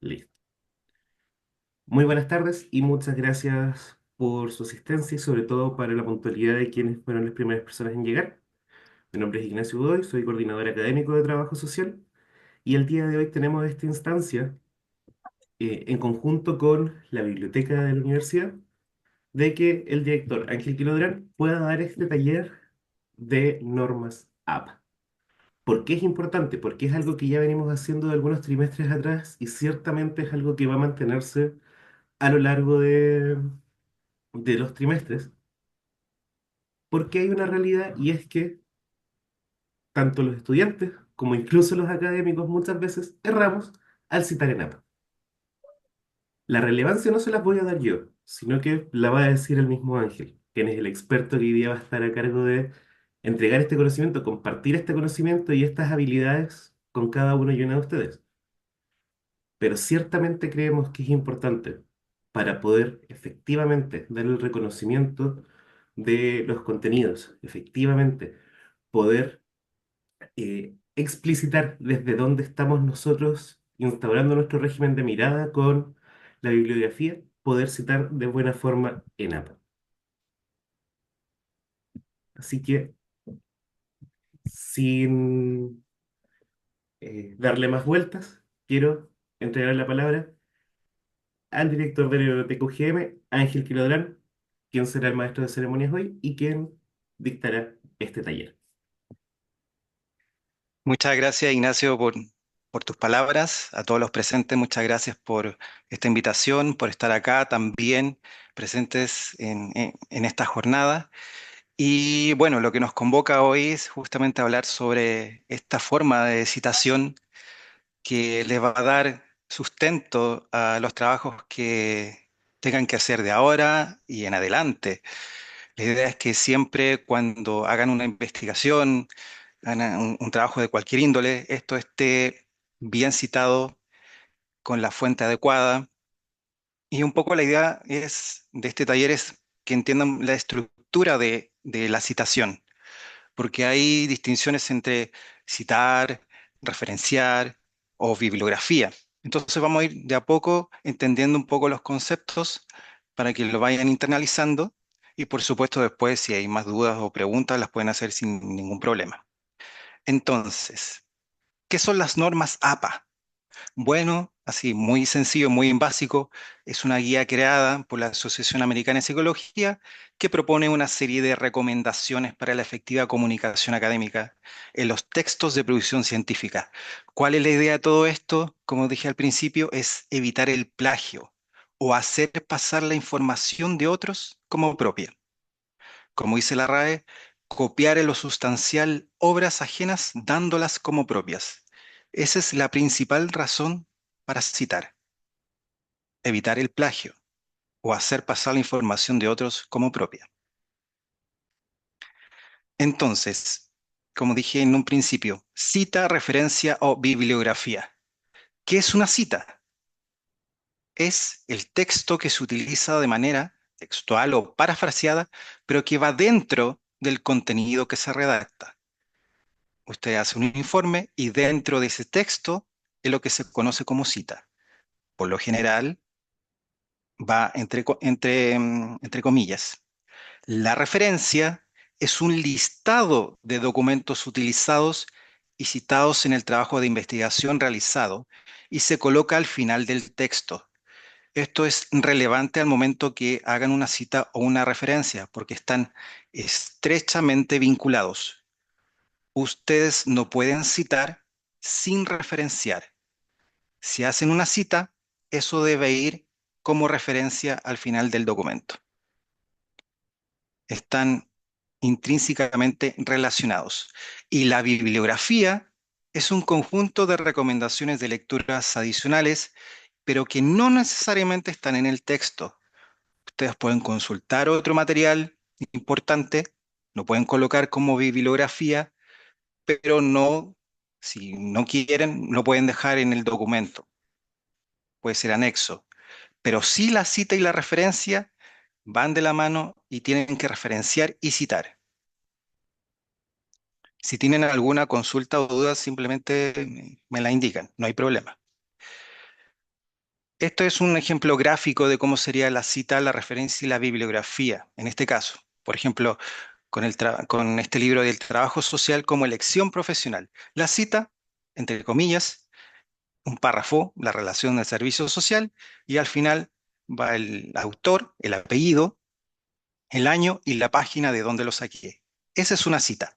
Listo. Muy buenas tardes y muchas gracias por su asistencia y sobre todo para la puntualidad de quienes fueron las primeras personas en llegar. Mi nombre es Ignacio Godoy, soy coordinador académico de trabajo social y el día de hoy tenemos esta instancia en conjunto con la biblioteca de la universidad de que el director Ángel Quilodrán pueda dar este taller de normas APA. ¿Por qué es importante? Porque es algo que ya venimos haciendo de algunos trimestres atrás y ciertamente es algo que va a mantenerse a lo largo de los trimestres, porque hay una realidad y es que tanto los estudiantes como incluso los académicos muchas veces erramos al citar en APA. La relevancia no se las voy a dar yo, sino que la va a decir el mismo Ángel, quien es el experto que hoy día va a estar a cargo de entregar este conocimiento, compartir este conocimiento y estas habilidades con cada uno y una de ustedes. Pero ciertamente creemos que es importante para poder efectivamente dar el reconocimiento de los contenidos, efectivamente poder explicitar desde dónde estamos nosotros instaurando nuestro régimen de mirada con la bibliografía, poder citar de buena forma en APA. Así que, sin darle más vueltas, quiero entregar la palabra al director de la biblioteca UGM, Ángel Quilodrán, quien será el maestro de ceremonias hoy y quien dictará este taller. Muchas gracias, Ignacio, por tus palabras. A todos los presentes, muchas gracias por esta invitación, por estar acá también presentes en esta jornada. Y bueno, lo que nos convoca hoy es justamente hablar sobre esta forma de citación que les va a dar sustento a los trabajos que tengan que hacer de ahora y en adelante. La idea es que siempre cuando hagan una investigación, hagan un trabajo de cualquier índole, esto esté bien citado con la fuente adecuada. Y un poco la idea de este taller es que entiendan la estructura de la citación, porque hay distinciones entre citar, referenciar o bibliografía. Entonces vamos a ir de a poco entendiendo un poco los conceptos para que lo vayan internalizando y por supuesto después si hay más dudas o preguntas las pueden hacer sin ningún problema. Entonces, ¿qué son las normas APA? Bueno, así muy sencillo, muy básico, es una guía creada por la Asociación Americana de Psicología que propone una serie de recomendaciones para la efectiva comunicación académica en los textos de producción científica. ¿Cuál es la idea de todo esto? Como dije al principio, es evitar el plagio o hacer pasar la información de otros como propia. Como dice la RAE, copiar en lo sustancial obras ajenas dándolas como propias. Esa es la principal razón para citar, evitar el plagio o hacer pasar la información de otros como propia. Entonces, como dije en un principio, cita, referencia o bibliografía. ¿Qué es una cita? Es el texto que se utiliza de manera textual o parafraseada, pero que va dentro del contenido que se redacta. Usted hace un informe y dentro de ese texto es lo que se conoce como cita. Por lo general va entre comillas. La referencia es un listado de documentos utilizados y citados en el trabajo de investigación realizado y se coloca al final del texto. Esto es relevante al momento que hagan una cita o una referencia porque están estrechamente vinculados. Ustedes no pueden citar sin referenciar. Si hacen una cita, eso debe ir como referencia al final del documento. Están intrínsecamente relacionados. Y la bibliografía es un conjunto de recomendaciones de lecturas adicionales, pero que no necesariamente están en el texto. Ustedes pueden consultar otro material importante, lo pueden colocar como bibliografía, pero no, si no quieren, lo pueden dejar en el documento, puede ser anexo, pero sí la cita y la referencia van de la mano y tienen que referenciar y citar. Si tienen alguna consulta o duda, simplemente me la indican, no hay problema. Esto es un ejemplo gráfico de cómo sería la cita, la referencia y la bibliografía. En este caso, por ejemplo, con este libro del trabajo social como elección profesional. La cita, entre comillas, un párrafo, la relación del servicio social, y al final va el autor, el apellido, el año y la página de donde lo saqué. Esa es una cita.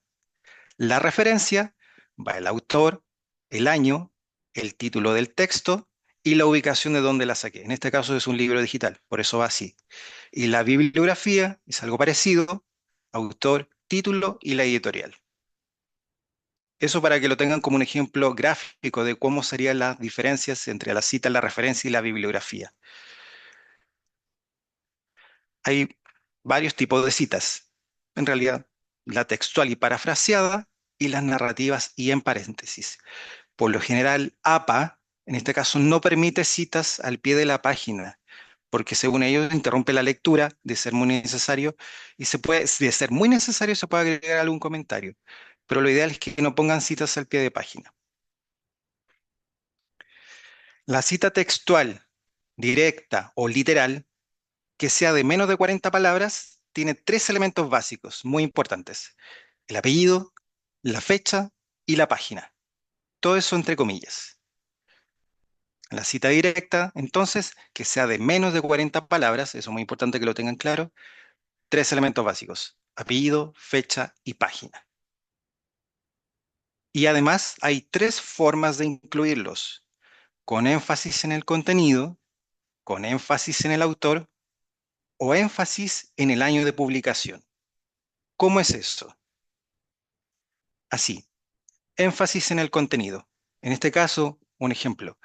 La referencia va el autor, el año, el título del texto y la ubicación de donde la saqué. En este caso es un libro digital, por eso va así. Y la bibliografía es algo parecido, autor, título y la editorial. Eso para que lo tengan como un ejemplo gráfico de cómo serían las diferencias entre la cita, la referencia y la bibliografía. Hay varios tipos de citas. En realidad, la textual y parafraseada y las narrativas y en paréntesis. Por lo general, APA, en este caso, no permite citas al pie de la página, porque según ellos interrumpe la lectura de ser muy necesario y de ser muy necesario se puede agregar algún comentario. Pero lo ideal es que no pongan citas al pie de página. La cita textual, directa o literal, que sea de menos de 40 palabras, tiene tres elementos básicos muy importantes: el apellido, la fecha y la página. Todo eso entre comillas. La cita directa, entonces, que sea de menos de 40 palabras, eso es muy importante que lo tengan claro, tres elementos básicos: apellido, fecha y página. Y además hay tres formas de incluirlos: con énfasis en el contenido, con énfasis en el autor o énfasis en el año de publicación. ¿Cómo es eso? Así, énfasis en el contenido. En este caso, un ejemplo.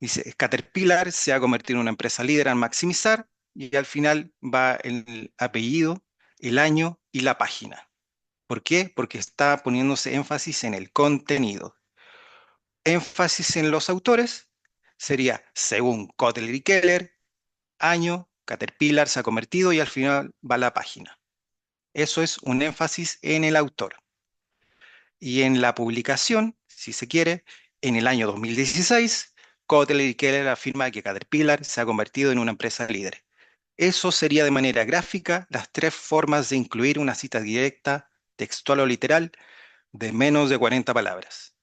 Dice, Caterpillar se ha convertido en una empresa líder al maximizar y al final va el apellido, el año y la página. ¿Por qué? Porque está poniéndose énfasis en el contenido. Énfasis en los autores sería, según Kotler y Keller, año, Caterpillar se ha convertido y al final va la página. Eso es un énfasis en el autor. Y en la publicación, si se quiere, en el año 2016, Kotler y Keller afirma que Caterpillar se ha convertido en una empresa líder. Eso sería de manera gráfica las tres formas de incluir una cita directa, textual o literal, de menos de 40 palabras,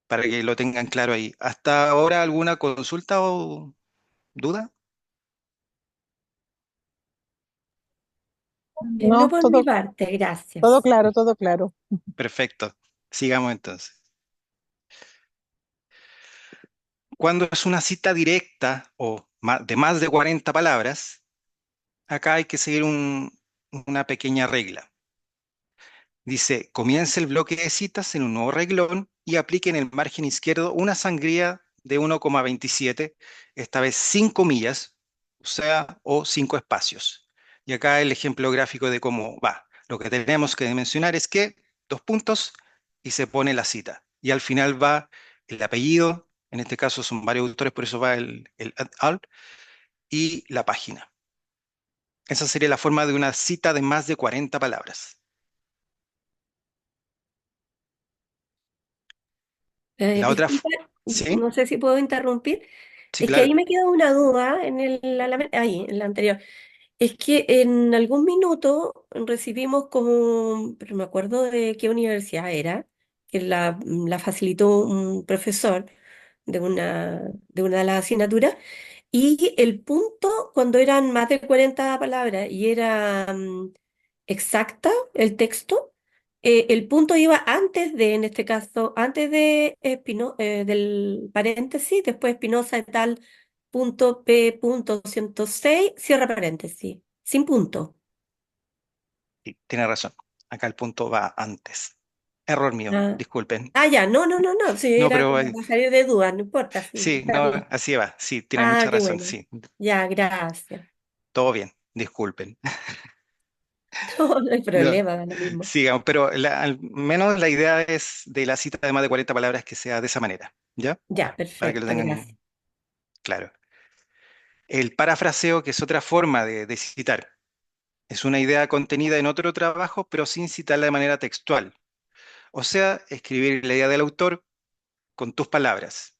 para que lo tengan claro ahí. ¿Hasta ahora alguna consulta o duda? No, No por mi todo, parte, todo gracias. claro, todo claro. Perfecto. Sigamos entonces. Cuando es una cita directa o de más de 40 palabras, acá hay que seguir una pequeña regla. Dice, comience el bloque de citas en un nuevo reglón y aplique en el margen izquierdo una sangría de 1,27, esta vez 5 millas, o sea, o 5 espacios. Y acá el ejemplo gráfico de cómo va. Lo que tenemos que mencionar es que dos puntos y se pone la cita. Y al final va el apellido, en este caso son varios autores, por eso va el et al, y la página. Esa sería la forma de una cita de más de 40 palabras. La otra, Disculpa, ¿sí? no sé si puedo interrumpir. Sí, Es que ahí claro. me queda una duda ahí, en la anterior. Es que en algún minuto recibimos como, pero me acuerdo de qué universidad era, que la facilitó un profesor de una de las asignaturas, y el punto, cuando eran más de 40 palabras y era exacta el texto, el punto iba antes de, en este caso, antes de del paréntesis, después Espinosa et al. Punto P. Punto 106, cierra paréntesis, sin punto. Sí, tiene razón. Acá el punto va antes. Error mío, Ah, disculpen. ya, no, no, no, no, sí, No, era pero como para salir de dudas, no importa, sí, sí, está no, bien. así va. Sí, tiene Ah, mucha qué razón. bueno. Sí, Ya, gracias. todo bien, disculpen. No, no hay No, problema, da lo mismo. sigamos, pero al menos la idea es de la cita de más de 40 palabras que sea de esa manera, ¿ya? Ya, Para que lo perfecto, gracias. tengan claro. El parafraseo, que es otra forma de citar, es una idea contenida en otro trabajo, pero sin citarla de manera textual. O sea, escribir la idea del autor con tus palabras.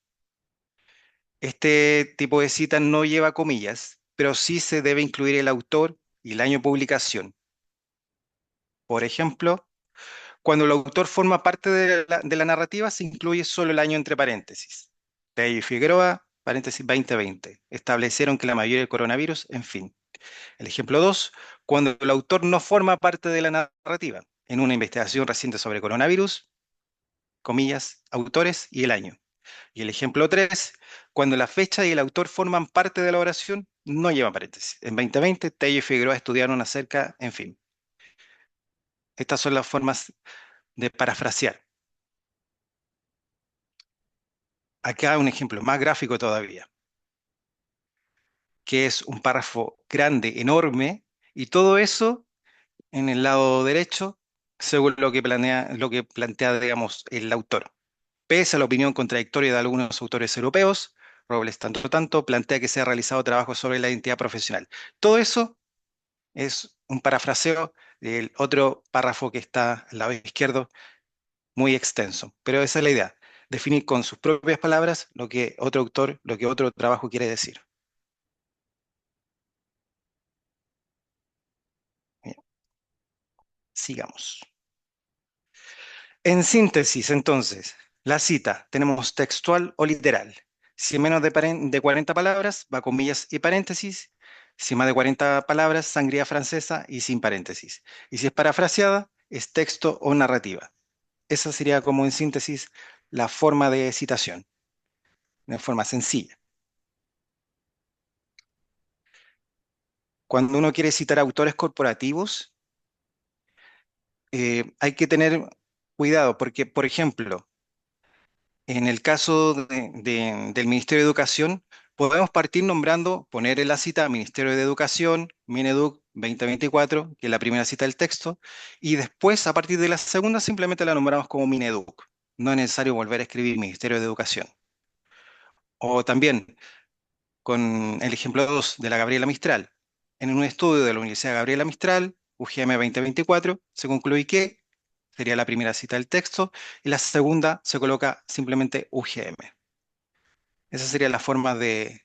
Este tipo de cita no lleva comillas, pero sí se debe incluir el autor y el año de publicación. Por ejemplo, cuando el autor forma parte de la narrativa, se incluye solo el año entre paréntesis. Tello y Figueroa, paréntesis 2020, establecieron que la mayoría del coronavirus, en fin. El ejemplo 2, cuando el autor no forma parte de la narrativa. En una investigación reciente sobre coronavirus, comillas, autores y el año. Y el ejemplo 3, cuando la fecha y el autor forman parte de la oración, no lleva paréntesis. En 2020, Tello y Figueroa estudiaron acerca, en fin. Estas son las formas de parafrasear. Acá un ejemplo más gráfico todavía, que es un párrafo grande, enorme, y todo eso en el lado derecho, según lo que plantea, digamos, el autor. Pese a la opinión contradictoria de algunos autores europeos, Robles tanto plantea que se ha realizado trabajo sobre la identidad profesional. Todo eso es un parafraseo del otro párrafo que está al lado izquierdo, muy extenso. Pero esa es la idea, definir con sus propias palabras lo que otro autor, lo que otro trabajo quiere decir. Bien, sigamos. En síntesis, entonces, la cita tenemos textual o literal. Si es menos de 40 palabras, va comillas y paréntesis. Si más de 40 palabras, sangría francesa y sin paréntesis. Y si es parafraseada, es texto o narrativa. Esa sería como en síntesis la forma de citación, de forma sencilla. Cuando uno quiere citar autores corporativos, hay que tener cuidado porque, por ejemplo, en el caso del Ministerio de Educación, podemos partir nombrando, poner en la cita Ministerio de Educación, Mineduc 2024, que es la primera cita del texto, y después, a partir de la segunda, simplemente la nombramos como Mineduc. No es necesario volver a escribir Ministerio de Educación. O también, con el ejemplo 2 de la Gabriela Mistral. En un estudio de la Universidad Gabriela Mistral, UGM 2024, se concluye que sería la primera cita del texto y la segunda se coloca simplemente UGM. Esa sería la forma de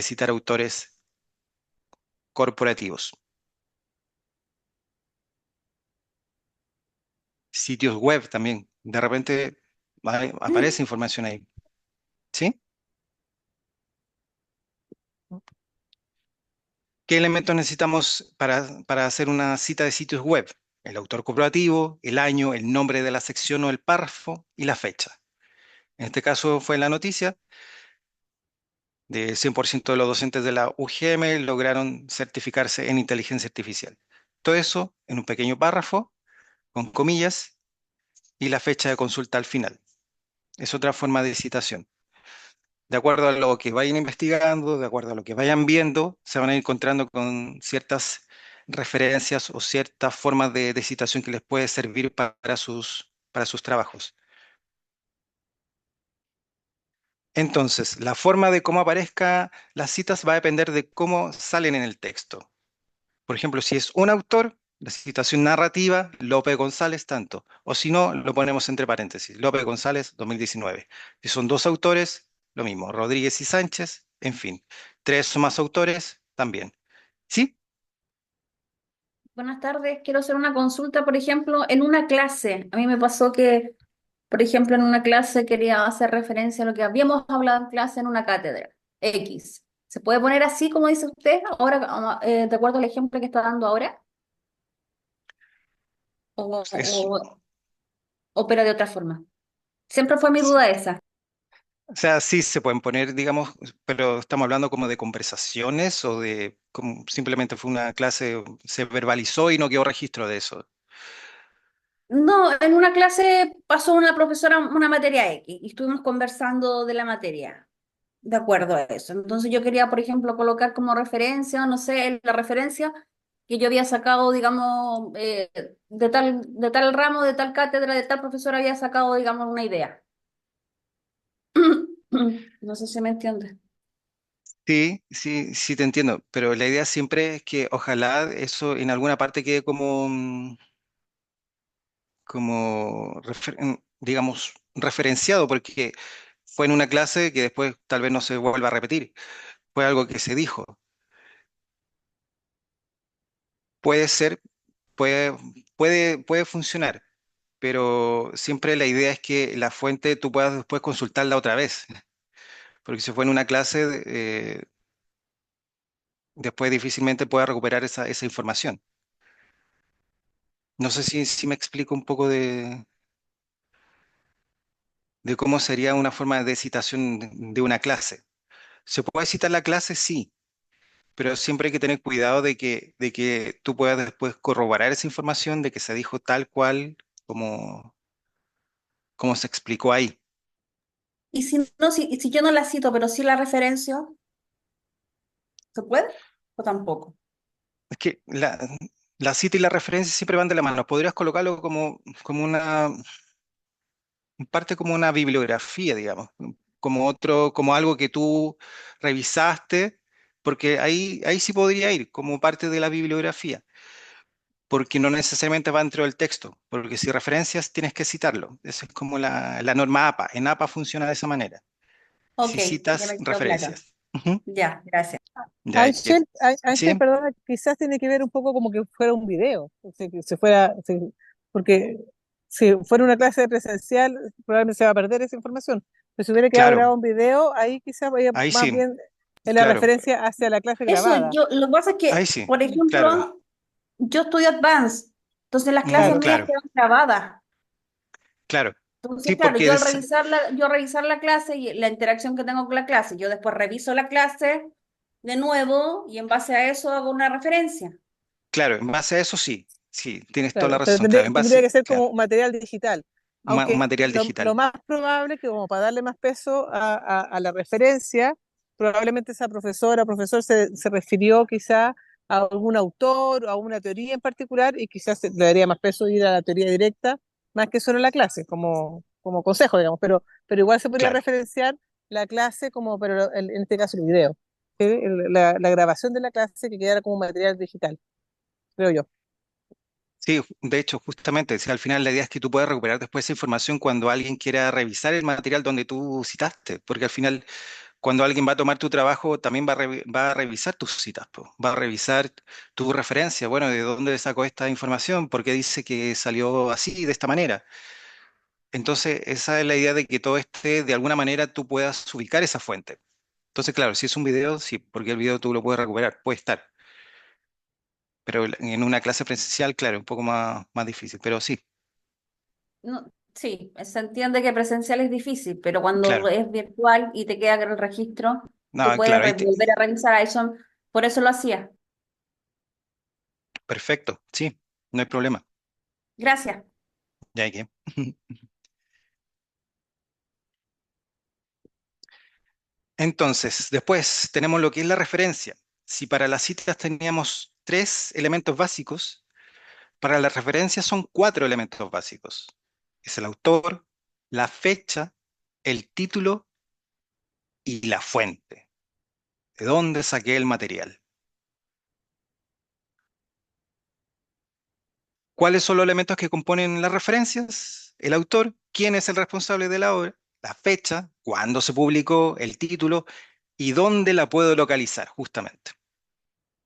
citar autores corporativos. Sitios web también. De repente aparece información ahí. ¿Sí? ¿Qué elementos necesitamos para hacer una cita de sitios web? El autor corporativo, el año, el nombre de la sección o el párrafo y la fecha. En este caso fue la noticia de 100% de los docentes de la UGM lograron certificarse en inteligencia artificial. Todo eso en un pequeño párrafo, con comillas, y la fecha de consulta al final. Es otra forma de citación. De acuerdo a lo que vayan investigando, de acuerdo a lo que vayan viendo, se van a ir encontrando con ciertas referencias o ciertas formas de citación que les puede servir para sus trabajos. Entonces, la forma de cómo aparezca las citas va a depender de cómo salen en el texto. Por ejemplo, si es un autor, la citación narrativa, López González tanto. O si no, lo ponemos entre paréntesis, López González 2019. Si son dos autores, lo mismo, Rodríguez y Sánchez, en fin. Tres o más autores, también. ¿Sí? Buenas tardes, quiero hacer una consulta, por ejemplo, en una clase. A mí me pasó que, por ejemplo, en una clase quería hacer referencia a lo que habíamos hablado en clase en una cátedra, X. ¿Se puede poner así como dice usted ahora, de acuerdo al ejemplo que está dando ahora? ¿O, Es- o opera de otra forma? Siempre fue mi duda esa. o sea, sí se pueden poner, digamos, pero estamos hablando como de conversaciones o de como simplemente fue una clase, se verbalizó y no quedó registro de eso. No, en una clase pasó una profesora una materia X y estuvimos conversando de la materia. De acuerdo a eso. Entonces yo quería, por ejemplo, colocar como referencia, no sé, la referencia que yo había sacado, digamos, de tal ramo, de tal cátedra, de tal profesor había sacado, digamos, una idea. No sé si me entiende. Sí, sí, sí te entiendo, pero la idea siempre es que ojalá eso en alguna parte quede como, digamos, referenciado, porque fue en una clase que después tal vez no se vuelva a repetir, fue algo que se dijo. Puede ser, puede, puede funcionar, pero siempre la idea es que la fuente tú puedas después consultarla otra vez, porque si fue en una clase, después difícilmente puedas recuperar esa información. No sé si me explico un poco de cómo sería una forma de citación de una clase. ¿Se puede citar la clase? Sí, pero siempre hay que tener cuidado de que tú puedas después corroborar esa información, de que se dijo tal cual como, como se explicó ahí. Y si no, si yo no la cito, pero sí la referencio, ¿se puede? ¿O tampoco? Es que la cita y la referencia siempre van de la mano. Podrías colocarlo como una parte como una bibliografía, digamos, como algo que tú revisaste, porque ahí sí podría ir como parte de la bibliografía, porque no necesariamente va dentro del texto, porque si referencias tienes que citarlo. Esa es como la norma APA. En APA funciona de esa manera. Ok, Si ya citas me quedó claro. referencias. Ujú. Ya, gracias. Ya, Ángel, Ángel, ¿sí? perdona, quizás tiene que ver un poco como que fuera un video, o sea, que se fuera, porque si fuera una clase presencial, probablemente se va a perder esa información. Pero si hubiera quedado Claro, grabado un video, ahí quizás vaya ahí más sí, bien en la claro, referencia hacia la clase Eso, grabada. lo que pasa es ahí que, sí, por claro, ejemplo, yo estudio Advanced, entonces las clases Claro, mías claro, quedan grabadas. claro. Entonces, Sí, claro, porque yo revisar la clase y la interacción que tengo con la clase, yo después reviso la clase de nuevo y en base a eso hago una referencia. claro, en base a eso sí, sí, tienes toda la claro, pero razón, claro, en tendría base, que ser claro, como material digital. un Aunque material lo digital. más probable que como para darle más peso a la referencia, probablemente esa profesora o profesor se refirió quizá a algún autor o a una teoría en particular y quizás le daría más peso ir a la teoría directa más que solo la clase, como consejo, digamos, pero igual se podría Claro, referenciar la clase como, pero en este caso el video, ¿sí? La grabación de la clase que quedara como material digital, creo yo. sí, de hecho, justamente, si al final la idea es que tú puedas recuperar después esa información cuando alguien quiera revisar el material donde tú citaste, porque al final, cuando alguien va a tomar tu trabajo, también va a revisar tus citas, po, va a revisar tu referencia, bueno, ¿de dónde sacó esta información? ¿Por qué dice que salió así, de esta manera? Entonces, esa es la idea de que todo esté, de alguna manera, tú puedas ubicar esa fuente. Entonces, claro, si es un video, sí, porque el video tú lo puedes recuperar, puede estar. Pero en una clase presencial, claro, un poco más difícil, pero sí, No, sí, se entiende que presencial es difícil, pero cuando claro. es virtual y te queda el registro, tú No, puedes claro, volver a revisar a eso. Por eso lo hacía. perfecto, sí, no hay problema. Gracias. Ya hay que. Entonces, después tenemos lo que es la referencia. Si para las citas teníamos tres elementos básicos, para la referencia son cuatro elementos básicos. Es el autor, la fecha, el título y la fuente. ¿De dónde saqué el material? ¿Cuáles son los elementos que componen las referencias? El autor, quién es el responsable de la obra, la fecha, cuándo se publicó, el título y dónde la puedo localizar, justamente.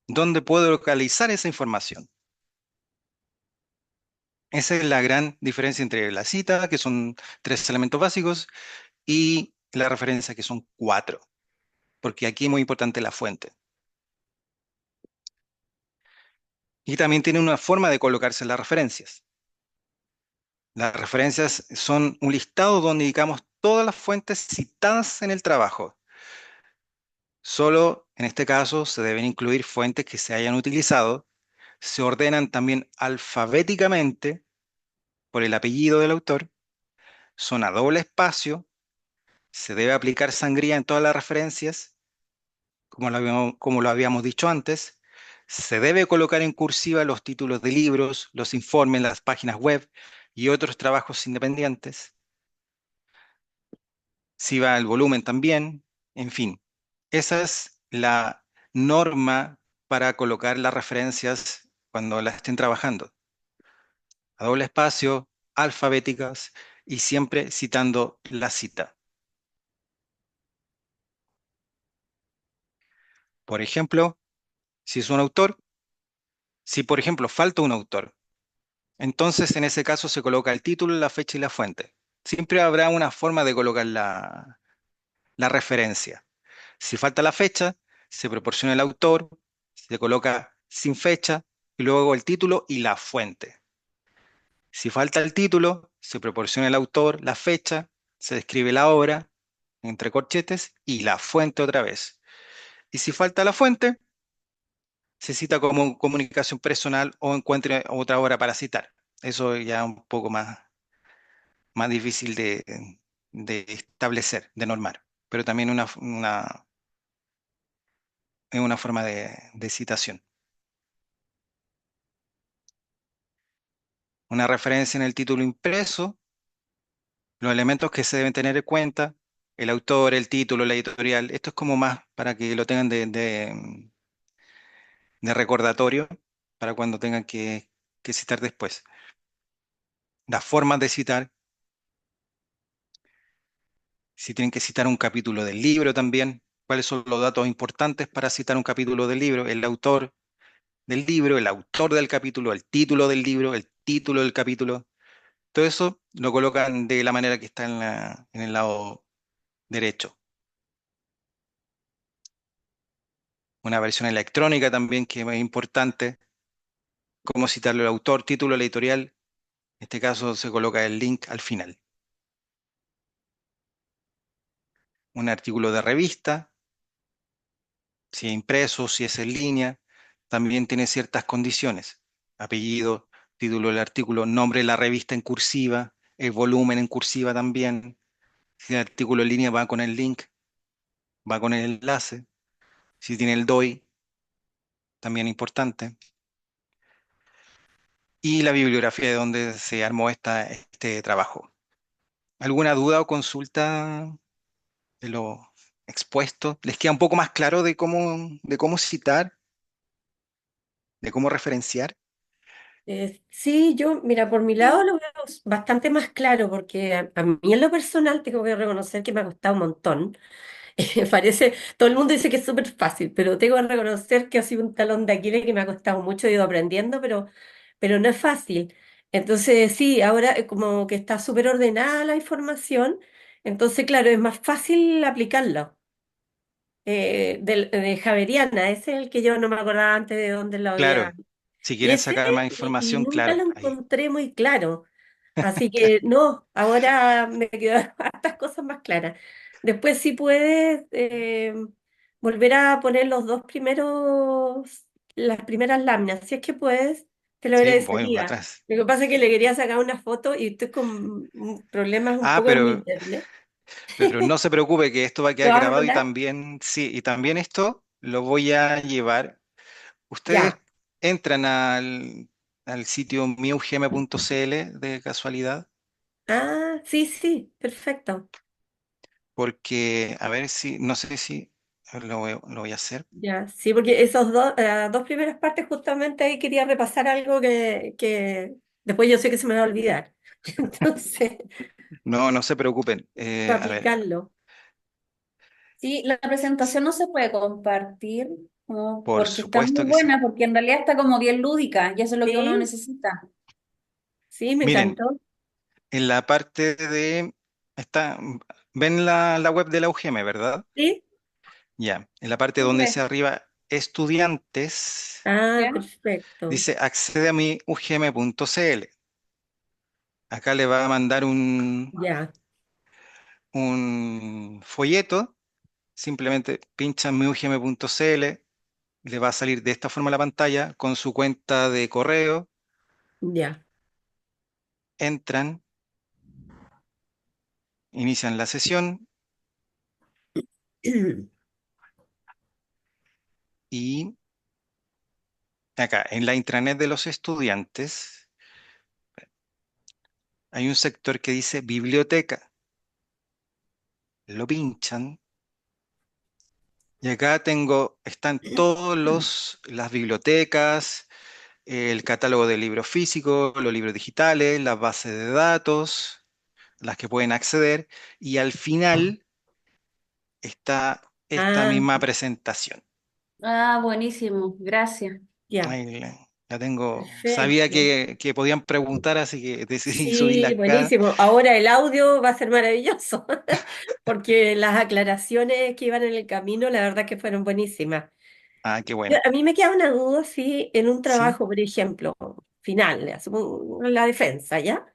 ¿Dónde puedo localizar esa información? Esa es la gran diferencia entre la cita, que son tres elementos básicos, y la referencia, que son cuatro, porque aquí es muy importante la fuente. Y también tiene una forma de colocarse las referencias. Las referencias son un listado donde indicamos todas las fuentes citadas en el trabajo. Solo en este caso se deben incluir fuentes que se hayan utilizado. Se ordenan también alfabéticamente por el apellido del autor. Son a doble espacio. Se debe aplicar sangría en todas las referencias, como lo habíamos dicho antes. Se debe colocar en cursiva los títulos de libros, los informes, las páginas web y otros trabajos independientes. Si va el volumen también, en fin. Esa es la norma para colocar las referencias cuando las estén trabajando. A doble espacio, alfabéticas y siempre citando la cita. Por ejemplo, si es un autor, si por ejemplo falta un autor, entonces en ese caso se coloca el título, la fecha y la fuente. Siempre habrá una forma de colocar la referencia. Si falta la fecha, se proporciona el autor, se coloca sin fecha y luego el título y la fuente. Si falta el título, se proporciona el autor, la fecha, se describe la obra entre corchetes y la fuente otra vez. Y si falta la fuente, se cita como comunicación personal o encuentre otra obra para citar. Eso ya es un poco más difícil de establecer, de normar, pero también es una forma de citación. Una referencia en el título impreso, los elementos que se deben tener en cuenta, el autor, el título, la editorial. Esto es como más para que lo tengan de recordatorio para cuando tengan que citar después. Las formas de citar, si tienen que citar un capítulo del libro también, cuáles son los datos importantes para citar un capítulo del libro, el autor del libro, el autor del capítulo, el título del libro, el título del capítulo. Todo eso lo colocan de la manera que está en el lado derecho. Una versión electrónica también que es importante, cómo citarlo el autor, título, la editorial. En este caso se coloca el link al final. Un artículo de revista, si es impreso, si es en línea, también tiene ciertas condiciones. Apellido, título del artículo, nombre de la revista en cursiva, el volumen en cursiva también. Si el artículo en línea va con el link, va con el enlace. Si tiene el DOI, también importante. Y la bibliografía de donde se armó este trabajo. ¿Alguna duda o consulta de lo expuesto? ¿Les queda un poco más claro de cómo citar, de cómo referenciar? Sí, yo, mira, por mi lado lo veo bastante más claro porque a mí en lo personal tengo que reconocer que me ha costado un montón. Parece, todo el mundo dice que es súper fácil, pero tengo que reconocer que ha sido un talón de Aquiles que me ha costado mucho, he ido aprendiendo, pero no es fácil. Entonces, sí, ahora como que está súper ordenada la información, entonces, claro, es más fácil aplicarlo. De Javeriana, ese es el que yo no me acordaba antes de dónde lo había. Claro, si quieren Ese, sacar más y información, nunca claro, lo ahí. encontré muy claro. Así que no, ahora me quedan hartas cosas más claras. Después si puedes volver a poner los dos primeros, las primeras láminas, si es que puedes, te lo Sí, voy agradecería. atrás. Lo que pasa es que le quería sacar una foto y estoy con problemas un Ah, poco en mi internet. pero no se preocupe que esto va a ¿Lo quedar vas a grabado y mandar? también, sí, y también esto lo voy a llevar. Ustedes Ya. entran al sitio miugm.cl de casualidad, Ah, sí, sí, perfecto. porque, a ver si, no sé si lo voy a hacer. Ya, sí, porque esos dos primeras partes justamente ahí quería repasar algo que después yo sé que se me va a olvidar. Entonces, No, no se preocupen. para A ver, aplicarlo. Sí, la presentación no se puede compartir como por porque está muy supuesto que sí. buena, porque en realidad está como bien lúdica y eso es lo que uno Sí, necesita. sí, me Miren, encantó. en la parte está, ven la web de la UGM, ¿verdad? Sí. Ya, en la parte Sí, donde pues, dice arriba estudiantes, Ah, ¿ya? perfecto. dice accede a mi ugm.cl. Acá le va a mandar Ya, un folleto, simplemente pincha en mi ugm.cl, le va a salir de esta forma la pantalla con su cuenta de correo, ya. entran, inician la sesión y acá en la intranet de los estudiantes hay un sector que dice biblioteca. Lo pinchan y acá están las bibliotecas, el catálogo de libros físicos, los libros digitales, las bases de datos, las que pueden acceder, y al final está esta Ah, misma presentación. Ah, buenísimo, gracias. Ya, Ahí la tengo, sabía perfecto. que podían preguntar, así que decidí subirla Sí, acá. buenísimo. Ahora el audio va a ser maravilloso, porque las aclaraciones que iban en el camino, la verdad que fueron buenísimas. Ah, qué bueno. A mí me queda una duda si en un Sí, trabajo, por ejemplo, final, asumo la defensa, ¿ya?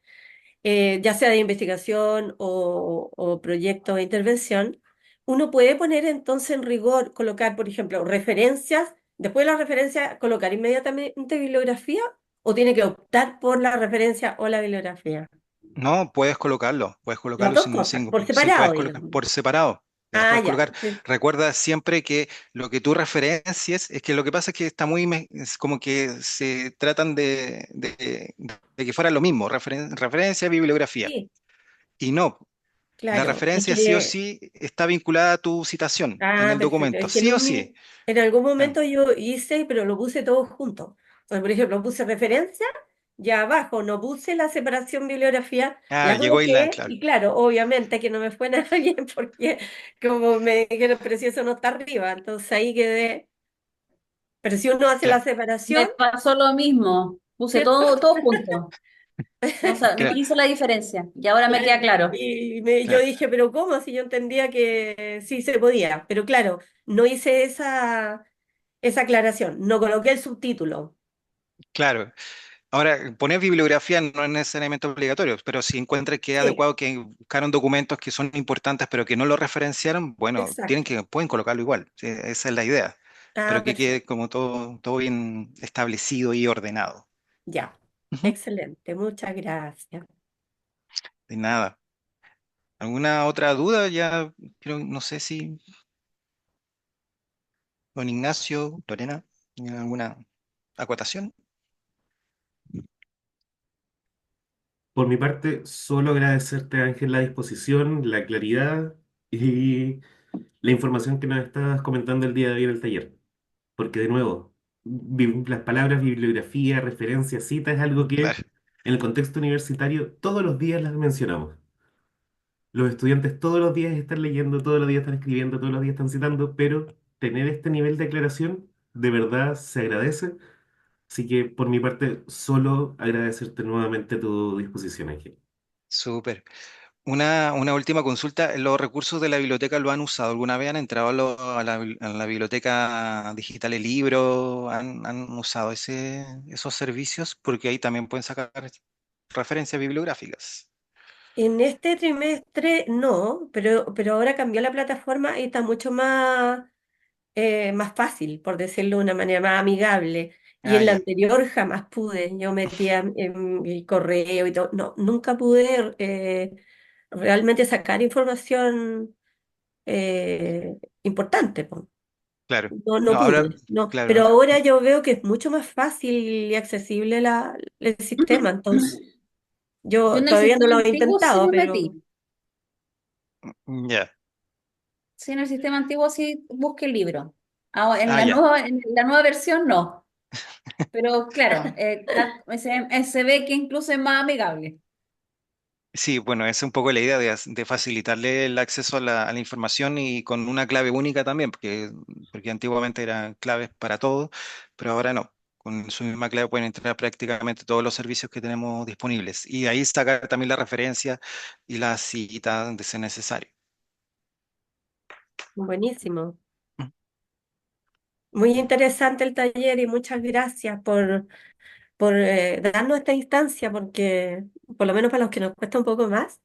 Ya sea de investigación o proyecto de intervención, uno puede poner entonces en rigor, colocar, por ejemplo, referencias, después de la referencia, colocar inmediatamente bibliografía, o tiene que optar por la referencia o la bibliografía. no, puedes Las colocarlo dos cosas, por sí, separado, puedes colocar digamos. por separado. Las Ah, puedes ya. colocar. Recuerda siempre que lo que tú referencies, es que lo que pasa es que está es como que se tratan de que fuera lo mismo, referencia, bibliografía. Sí, Y no, la claro. Es referencia sí o que, sí está vinculada a tu citación en ah, el perfecto. documento, Es que sí o sí. en algún Ah, momento yo hice, pero lo puse todo junto. Entonces, por ejemplo, puse referencia, ya abajo no puse la separación bibliografía, ah, la llegó y la, coloqué, claro, y claro, obviamente que no me fue nada bien porque como me dijeron, pero si eso no está arriba, entonces ahí quedé. Pero si uno hace la claro, Me separación, pasó lo mismo, puse ¿cierto? todo junto. No, no claro, hizo la diferencia y ahora me queda Claro. claro. Yo claro, dije, pero ¿cómo? Si yo entendía que sí se podía. Pero claro, no hice esa aclaración, no coloqué el subtítulo. claro. Ahora, poner bibliografía no es necesariamente obligatorio, pero si encuentras que es Sí, adecuado que buscaron documentos que son importantes pero que no lo referenciaron, bueno, exacto. pueden colocarlo igual. Sí, esa es la idea. Ah, Pero que quede perfecto. como todo bien establecido y ordenado. Ya. Ujú. Excelente. Muchas gracias. De nada. ¿Alguna otra duda? Ya, no sé si don Ignacio, Lorena, ¿tienen alguna acotación? Por mi parte, solo agradecerte, Ángel, la disposición, la claridad y la información que nos estás comentando el día de hoy en el taller. Porque, de nuevo, las palabras bibliografía, referencia, cita es algo que Claro, en el contexto universitario todos los días las mencionamos. Los estudiantes todos los días están leyendo, todos los días están escribiendo, todos los días están citando, pero tener este nivel de aclaración de verdad se agradece. Así que por mi parte, solo agradecerte nuevamente tu disposición, Ángel. súper. Una última consulta. ¿Los recursos de la biblioteca lo han usado alguna vez? ¿Han entrado a la biblioteca digital de libros? ¿Han usado esos servicios? Porque ahí también pueden sacar referencias bibliográficas. En este trimestre no, pero ahora cambió la plataforma y está mucho más fácil, por decirlo de una manera más amigable. Y Ah, en la ya, anterior jamás pude. Yo metía en mi correo y todo. No, nunca pude realmente sacar información importante, po. claro. No, no No, ahora, pude, no. Pero claro. ahora yo veo que es mucho más fácil y accesible el sistema. Entonces, Yo yo en el todavía no sistema lo he antiguo sí intentado, me pero metí. Ya. Sí, en el sistema antiguo sí busqué el libro. Ah, Ah, ya. en la nueva versión no. Pero claro, se ve que incluso es más amigable. Sí, bueno, esa es un poco la idea de facilitarle el acceso a la información y con una clave única también, porque antiguamente eran claves para todo, pero ahora no. Con su misma clave pueden entrar prácticamente todos los servicios que tenemos disponibles. Y de ahí sacar también la referencia y la cita de ser necesario. buenísimo. Muy interesante el taller y muchas gracias por darnos esta instancia, porque por lo menos para los que nos cuesta un poco más,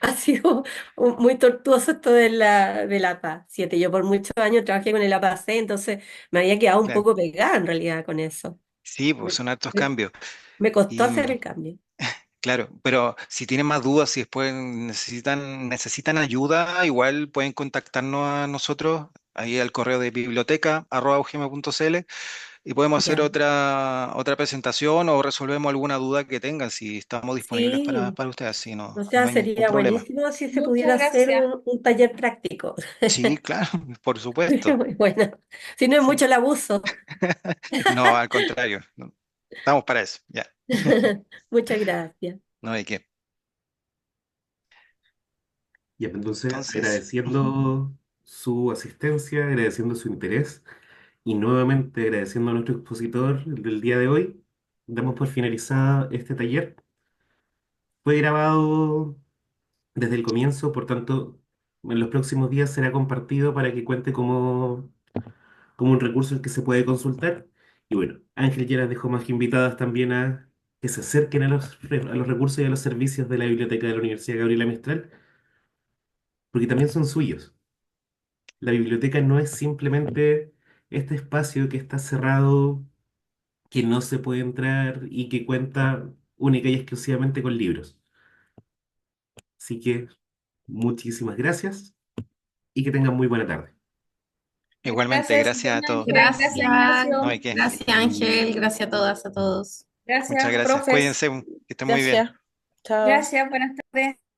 ha sido muy tortuoso esto del APA 7. Yo por muchos años trabajé con el APA 6, entonces me había quedado un Claro. poco pegada en realidad con eso. Sí, pues Me, son hartos me- cambios. me costó Y hacer el cambio. claro, pero si tienen más dudas, si después necesitan ayuda, igual pueden contactarnos a nosotros ahí al correo de biblioteca@ugm.cl y podemos hacer Ya. otra presentación o resolvemos alguna duda que tengan si estamos disponibles Sí, para ustedes, si no, o no sea, hay ningún sería problema. buenísimo si se pudiera Muchas hacer gracias. un taller práctico. Sí, claro, por Sería supuesto. muy bueno. Si no es Sí. mucho el abuso. No, al contrario, no, estamos para eso, ya. Muchas gracias. No hay que. Y entonces, Entonces, ujú, agradeciendo su asistencia, agradeciendo su interés Y nuevamente agradeciendo a nuestro expositor del día de hoy, damos por finalizado este taller. Fue grabado desde el comienzo, por tanto, en los próximos días será compartido para que cuente como un recurso el que se puede consultar. Y bueno, Ángel ya las dejó más que invitadas también a que se acerquen a los recursos y a los servicios de la Biblioteca de la Universidad Gabriela Mistral, porque también son suyos. La biblioteca no es simplemente este espacio que está cerrado, que no se puede entrar y que cuenta única y exclusivamente con libros. Así que muchísimas gracias y que tengan muy buena tarde. Igualmente, Gracias, gracias a todos. Ángel. Gracias, Gracias, No Ignacio. hay que. gracias Ángel, gracias a todas, a todos. Muchas Gracias, gracias. profes. Cuídense, que estén muy bien. Gracias. Chao. Gracias, buenas tardes.